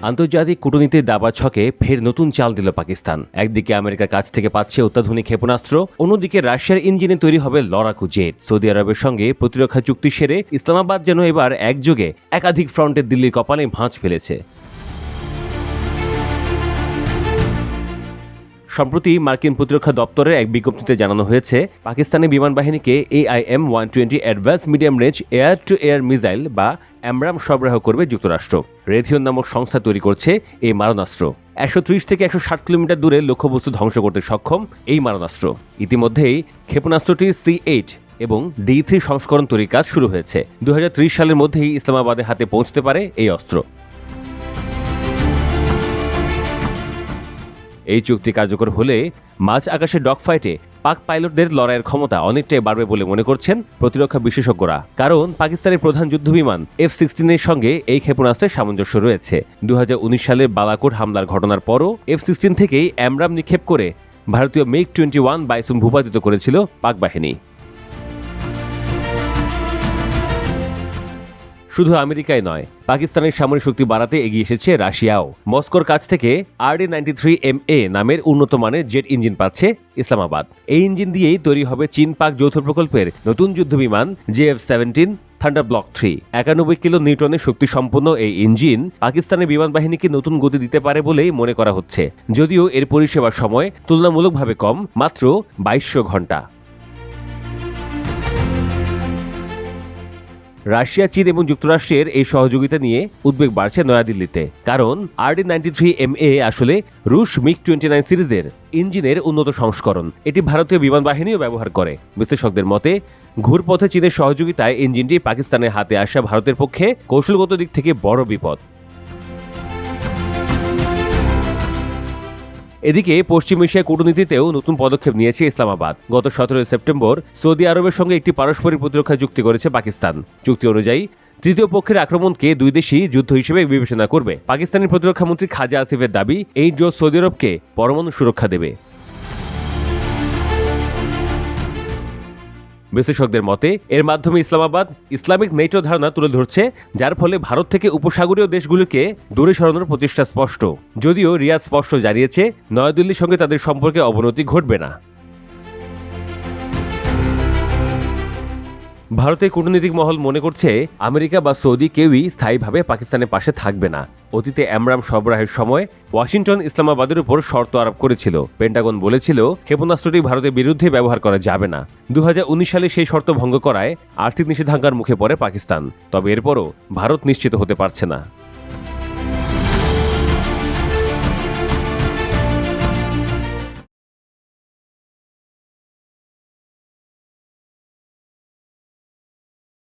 আন্তর্জাতিক কূটনীতির দাবা ছকে ফের নতুন চাল দিল পাকিস্তান। একদিকে আমেরিকার কাছ থেকে পাচ্ছে অত্যাধুনিক ক্ষেপণাস্ত্র, অন্যদিকে রাশিয়ার ইঞ্জিনে তৈরি হবে লড়াকু জেট। সৌদি আরবের সঙ্গে প্রতিরক্ষা চুক্তি সেরে ইসলামাবাদ যেন এবার একযোগে একাধিক ফ্রন্টে দিল্লির কপালে ভাঁজ ফেলেছে। সম্প্রতি মার্কিন প্রতিরক্ষা দপ্তরের এক বিজ্ঞপ্তিতে জানানো হয়েছে, পাকিস্তানের বিমান বাহিনীকে AIM-120 advance medium range air two air missile বা অ্যামরাম সরবরাহ করবে যুক্তরাষ্ট্র। রেথিয়ন নামক সংস্থা তৈরি করছে এই মারণাস্ত্র। 130 থেকে 160 কিলোমিটার দূরে লক্ষ্যবস্তু ধ্বংস করতে সক্ষম এই মারণাস্ত্র। ইতিমধ্যেই ক্ষেপণাস্ত্রটি C8 এবং D3 সংস্করণ তৈরির কাজ শুরু হয়েছে। 2030 সালের মধ্যেই ইসলামাবাদের হাতে পৌঁছতে পারে এই অস্ত্র। এই চুক্তি কার্যকর হলে মাঝ আকাশের ডগফাইটে পাক পাইলটদের লড়াইয়ের ক্ষমতা অনেকটাই বাড়বে বলে মনে করছেন প্রতিরক্ষা বিশেষজ্ঞরা। কারণ পাকিস্তানের প্রধান যুদ্ধবিমান F-16 এর সঙ্গে এই ক্ষেপণাস্ত্রের সামঞ্জস্য রয়েছে। 2019 সালের বালাকোট হামলার ঘটনার পরও F-16 থেকেই অ্যামরাম নিক্ষেপ করে ভারতীয় MiG-21 বাইসন ভূপাতিত করেছিল পাক বাহিনী। শুধু আমেরিকাই নয়, পাকিস্তানের সামরিক শক্তি বাড়াতে এগিয়ে এসেছে রাশিয়াও। মস্কোর কাছ থেকে RD-93MA নামের উন্নত মানের জেট ইঞ্জিন পাচ্ছে ইসলামাবাদ। এই ইঞ্জিন দিয়েই তৈরি হবে চীন পাক যৌথ প্রকল্পের নতুন যুদ্ধবিমান JF-17 থান্ডার ব্লক 3। 91 কিলো নিউটনের শক্তি সম্পন্ন এই ইঞ্জিন পাকিস্তানের বিমান বাহিনীকে নতুন গতি দিতে পারে বলেই মনে করা হচ্ছে, যদিও এর পরিষেবার সময় তুলনামূলকভাবে কম, মাত্র 2200 ঘন্টা। রাশিয়া, চীন এবং যুক্তরাষ্ট্রের এই সহযোগিতা নিয়ে উদ্বেগ বাড়ছে নয়াদিল্লিতে। কারণ RD-93MA আসলে রুশ MiG-29 সিরিজের ইঞ্জিনের উন্নত সংস্করণ। এটি ভারতীয় বিমান বাহিনীও ব্যবহার করে। বিশ্লেষকদের মতে, ঘুরপথে চীনের সহযোগিতায় ইঞ্জিনটি পাকিস্তানের হাতে আসা ভারতের পক্ষে কৌশলগত দিক থেকে বড় বিপদ। এদিকে পশ্চিম এশিয়া কূটনীতিতেও নতুন পদক্ষেপ নিয়েছে ইসলামাবাদ। গত 17 সেপ্টেম্বর সৌদি আরবের সঙ্গে একটি পারস্পরিক প্রতিরক্ষা চুক্তি করেছে পাকিস্তান। চুক্তি অনুযায়ী তৃতীয় পক্ষের আক্রমণকে দুই দেশই যুদ্ধ হিসেবে বিবেচনা করবে। পাকিস্তানের প্রতিরক্ষামন্ত্রী খাজা আসিফের দাবি, এই জোট সৌদি আরবকে পরমাণু সুরক্ষা দেবে। বিশ্লেষকদের মতে, এর মাধ্যমে ইসলামাবাদ ইসলামিক নেটো ধারণা তুলে ধরছে, যার ফলে ভারত থেকে উপসাগরীয় দেশগুলোকে দূরে সরানোর প্রচেষ্টা স্পষ্ট। যদিও রিয়াদ স্পষ্ট জানিয়েছে, নয়াদিল্লির সঙ্গে তাদের সম্পর্কে অবনতি ঘটবে না। ভারতের কূটনৈতিক মহল মনে করছে, আমেরিকা বা সৌদি কেউই স্থায়ীভাবে পাকিস্তানের পাশে থাকবে না। অতীতে অ্যামরাম সরবরাহের সময় ওয়াশিংটন ইসলামাবাদের উপর শর্ত আরোপ করেছিল। পেন্টাগন বলেছিল, ক্ষেপণাস্ত্রটি ভারতের বিরুদ্ধে ব্যবহার করা যাবে না। 2019 সালে সেই শর্ত ভঙ্গ করায় আর্থিক নিষেধাজ্ঞার মুখে পড়ে পাকিস্তান। তবে এরপরও ভারত নিশ্চিত হতে পারছে না।